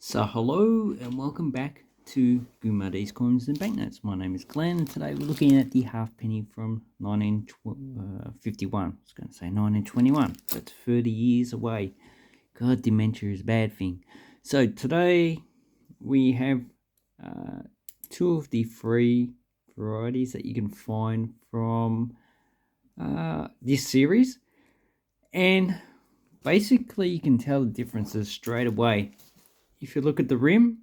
So hello and welcome back to Gumadi's Coins and Banknotes. My name is Glenn and today we're looking at the halfpenny from 1951. I was going to say 1921. That's 30 years away. God, dementia is a bad thing. So today we have two of the free varieties that you can find from this series. And basically you can tell the differences straight away. If you look at the rim,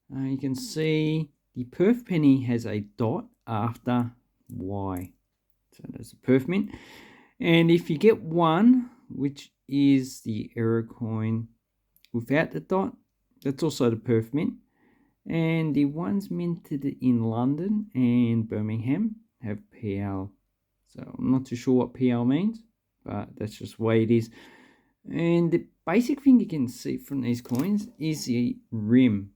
you can see the perf penny has a dot after Y. So that's a perf mint. And if you get one, which is the error coin without the dot, that's also the perf mint. And the ones minted in London and Birmingham have PL. So I'm not too sure what PL means, but that's just the way it is. And the basic thing you can see from these coins is the rim.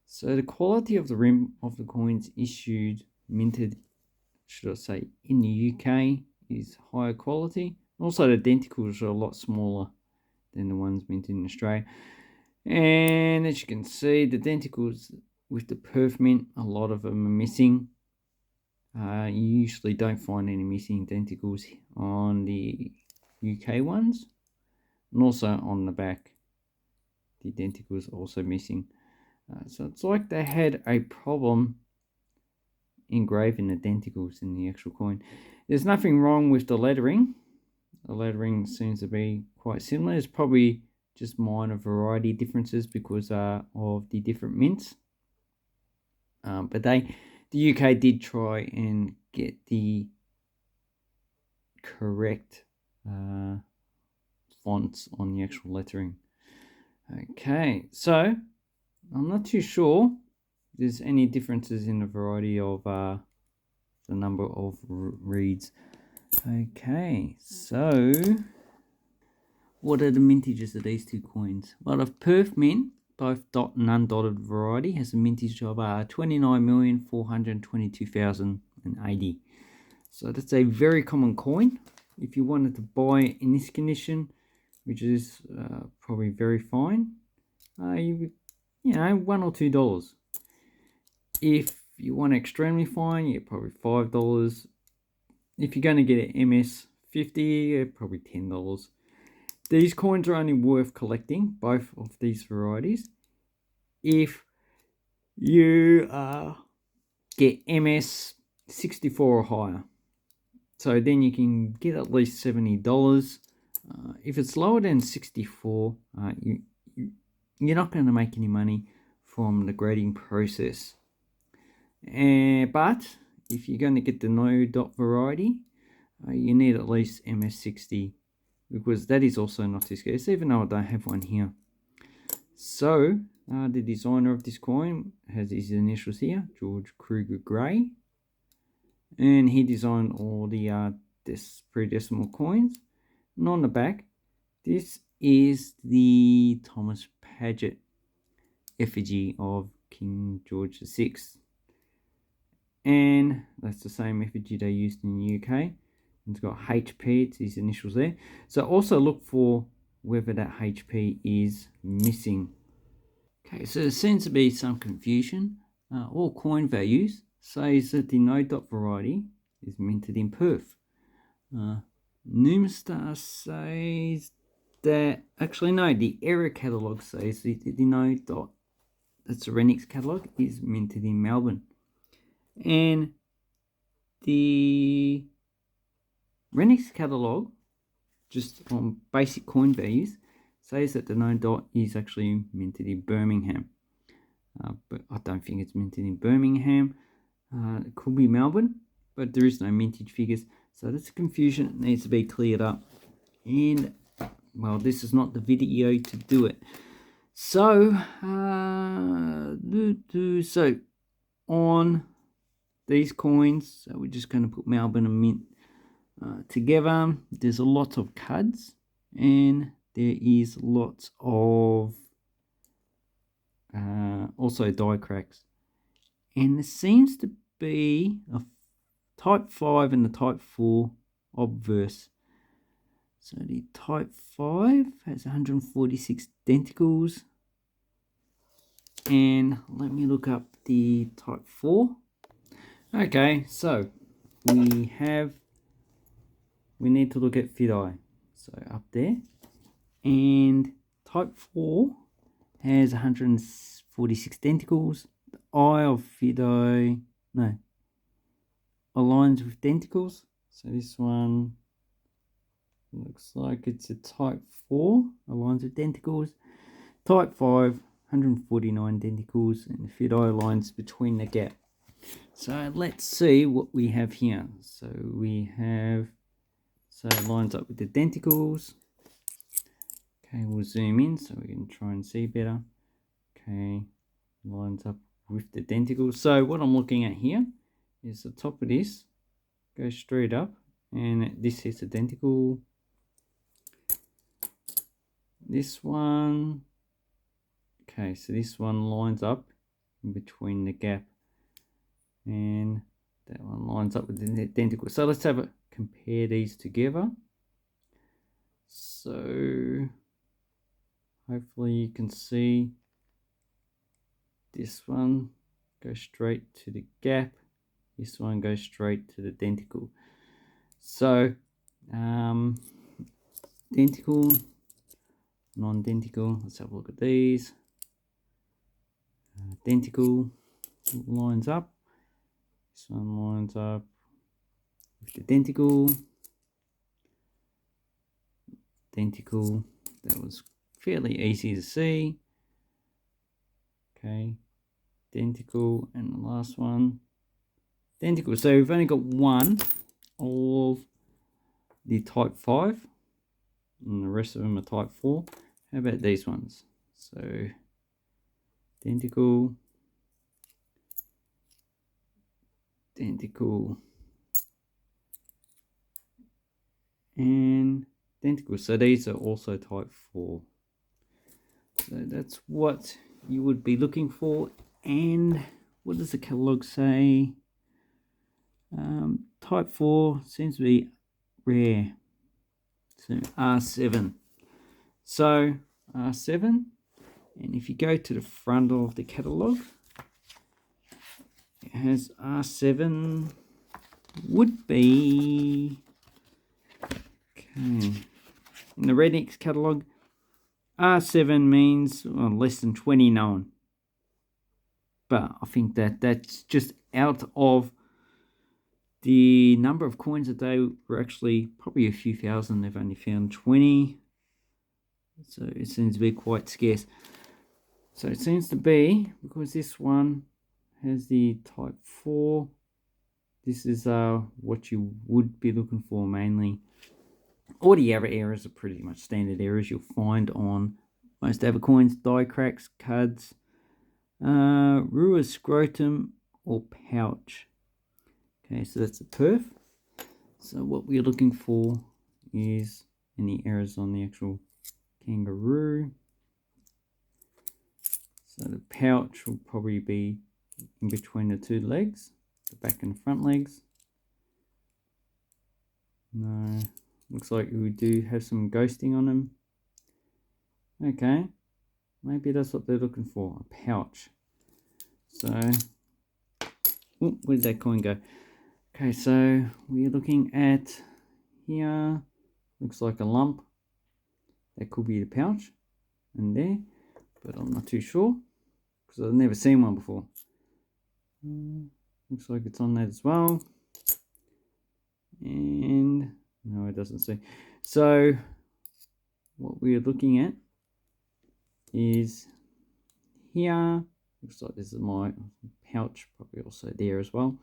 So the quality of the rim of the coins minted, should I say, in the UK is higher quality. Also the denticles are a lot smaller than the ones minted in Australia. And as you can see, the denticles with the perf mint, a lot of them are missing. You usually don't find any missing denticles on the UK ones. And also on the back, the denticles are also missing. So it's like they had a problem engraving the denticles in the actual coin. There's nothing wrong with the lettering. The lettering seems to be quite similar. There's probably just minor variety differences because of the different mints. But the UK did try and get the correct fonts on the actual lettering. Okay, so I'm not too sure if there's any differences in the variety of the number of reads. Okay, so what are the mintages of these two coins? Well, the perf mint, both dot and undotted variety, has a mintage of 29,422,080. So that's a very common coin. If you wanted to buy it in this condition, which is probably very fine, you would, $1 or $2. If you want extremely fine, you're probably $5. If you're going to get an MS50, probably $10. These coins are only worth collecting, both of these varieties, if you get MS64 or higher. So then you can get at least $70. If it's lower than 64, you're not going to make any money from the grading process. But if you're going to get the no dot variety, you need at least MS60, because that is also not too scarce, even though I don't have one here. So the designer of this coin has his initials here, George Kruger Gray, and he designed all the pre-decimal coins. And on the back, this is the Thomas Paget effigy of King George VI. And that's the same effigy they used in the UK. It's got HP, it's his initials there. So also look for whether that HP is missing. Okay, so there seems to be some confusion. All coin values says that the no dot variety is minted in perf. Numistar says that, actually no, the error catalogue says the no dot, that's the Renix catalogue, is minted in Melbourne. And the Renix catalogue, just on basic coin values, says that the no dot is actually minted in Birmingham. But I don't think it's minted in Birmingham. It could be Melbourne, but there is no mintage figures. So that's a confusion that needs to be cleared up. And, well, this is not the video to do it. So, so on these coins, so we're just going to put Melbourne and Mint together. There's a lot of cuds, and there is lots of also die cracks. And there seems to be a type 5 and the type 4 obverse. So the type 5 has 146 denticles, And let me look up the type 4. Okay, so we need to look at Fidei. So up there. And type 4 has 146 denticles. The eye of Fidei, no, aligns with denticles. So this one looks like it's a type 4, aligns with denticles. Type 5, 149 denticles, and the Fidei aligns between the gap. So let's see what we have here. So it lines up with the denticles. Okay, we'll zoom in so we can try and see better. Okay, lines up with the denticles. So what I'm looking at here is the top of this goes straight up, and this is the denticle. This one, okay, so this one lines up in between the gap, and that one lines up with the denticle. So let's have a compare these together. So hopefully you can see this one goes straight to the gap. This one goes straight to the denticle. So denticle, non-denticle. Let's have a look at these. Denticle lines up. This one lines up with the denticle. Denticle. That was fairly easy to see. Okay. Denticle, and the last one. Denticle. So we've only got one of the type 5, and the rest of them are type 4. How about these ones? So denticle, denticle, and denticle. So these are also type 4. So that's what you would be looking for. And what does the catalogue say? Type 4 seems to be rare. So R7. So R7, and if you go to the front of the catalogue, it has R7 would be, okay, in the Rednex catalogue, R7 means less than 20 known. But I think that's just out of the number of coins that they were actually probably a few thousand. They've only found 20. So it seems to be quite scarce. So it seems to be, because this one has the type 4, this is what you would be looking for mainly. All the other errors are pretty much standard errors you'll find on most other coins: die cracks, cuds, Rua scrotum, or pouch. Okay, so that's a perf. So what we're looking for is any errors on the actual kangaroo. So the pouch will probably be in between the two legs, the back and front legs. No, looks like we do have some ghosting on them. Okay, maybe that's what they're looking for, a pouch. So, where did that coin go? Okay, so we're looking at here, looks like a lump. That could be the pouch in there, but I'm not too sure because I've never seen one before. Looks like it's on that as well. And no, it doesn't say. So what we're looking at is here. Looks like this is my pouch, probably also there as well.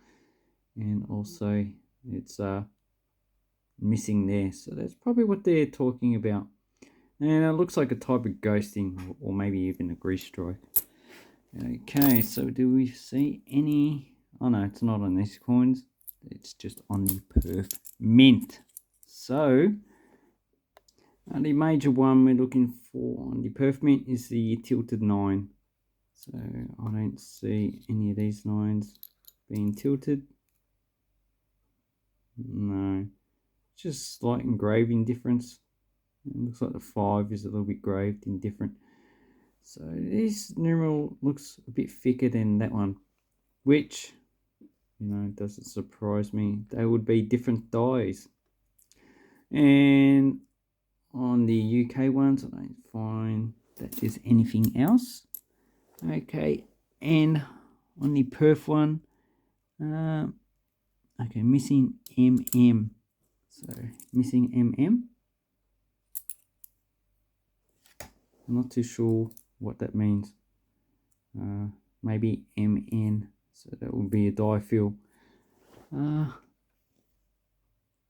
And also it's missing there. So that's probably what they're talking about. And it looks like a type of ghosting, or maybe even a grease strike. Okay, so do we see any? Oh no, it's not on these coins. It's just on the perf mint. So the major one we're looking for on the perf mint is the tilted 9. So I don't see any of these 9s being tilted. No, just slight engraving difference. It looks like the 5 is a little bit graved in different. So this numeral looks a bit thicker than that one, which, doesn't surprise me. They would be different dies. And on the UK ones, I don't find that there's anything else. Okay, and on the Perth one, okay, missing MM. So missing MM. I'm not too sure what that means. Maybe MN. So that would be a difill.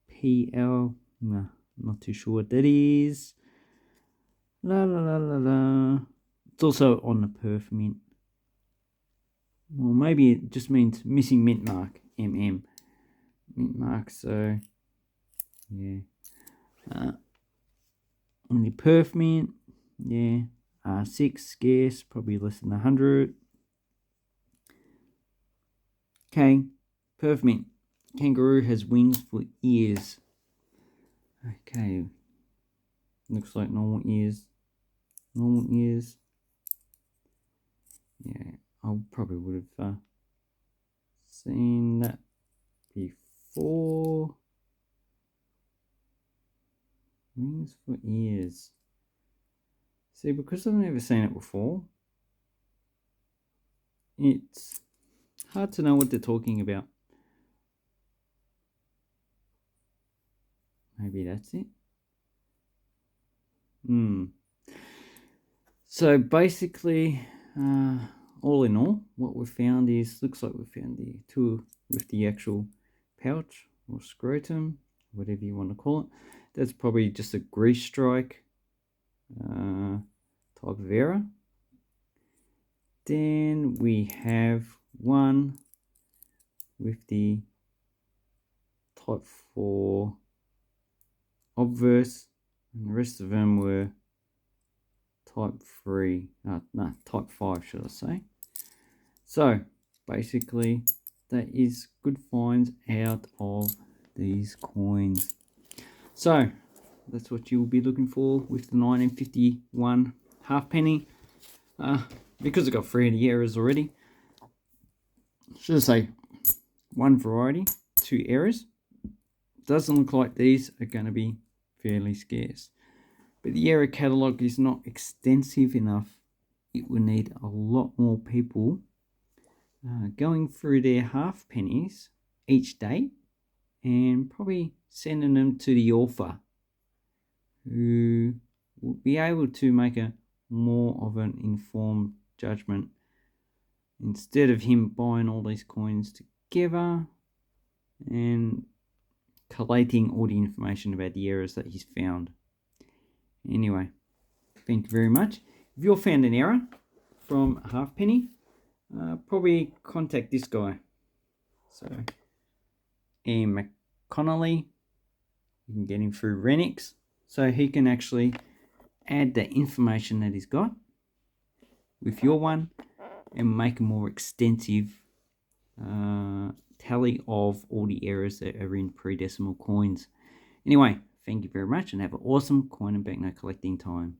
PL. No, not too sure what that is. La la la la la. It's also on the Perth mint. Well, maybe it just means missing mint mark. MM. Mint mark. So yeah. On the Perth mint. Yeah. 6 scarce. Probably less than 100. Okay. Perth mint. Kangaroo has wings for ears. Okay. Looks like normal ears. Normal ears. Yeah, I probably would have seen that before. Wings for ears. See, because I've never seen it before, it's hard to know what they're talking about. Maybe that's it. So basically, all in all, what we found is, looks like we found the two with the actual pouch or scrotum, whatever you want to call it. That's probably just a grease strike type of error. Then we have one with the type 4 obverse, and the rest of them were type 3, no, type 5 should I say. So basically that is good finds out of these coins. So that's what you'll be looking for with the 1951 halfpenny. Because I got 3 of the errors already, should I say 1 variety, 2 errors. Doesn't look like these are going to be fairly scarce. But the error catalogue is not extensive enough. It will need a lot more people going through their halfpennies each day and probably sending them to the author, who will be able to make a more of an informed judgment instead of him buying all these coins together and collating all the information about the errors that he's found. Anyway, thank you very much. If you've found an error from a halfpenny, probably contact this guy. So, Ian McConnelly, you can get him through Renix, so he can actually add the information that he's got with your one and make a more extensive tally of all the errors that are in pre-decimal coins. Anyway, thank you very much and have an awesome coin and banknote collecting time.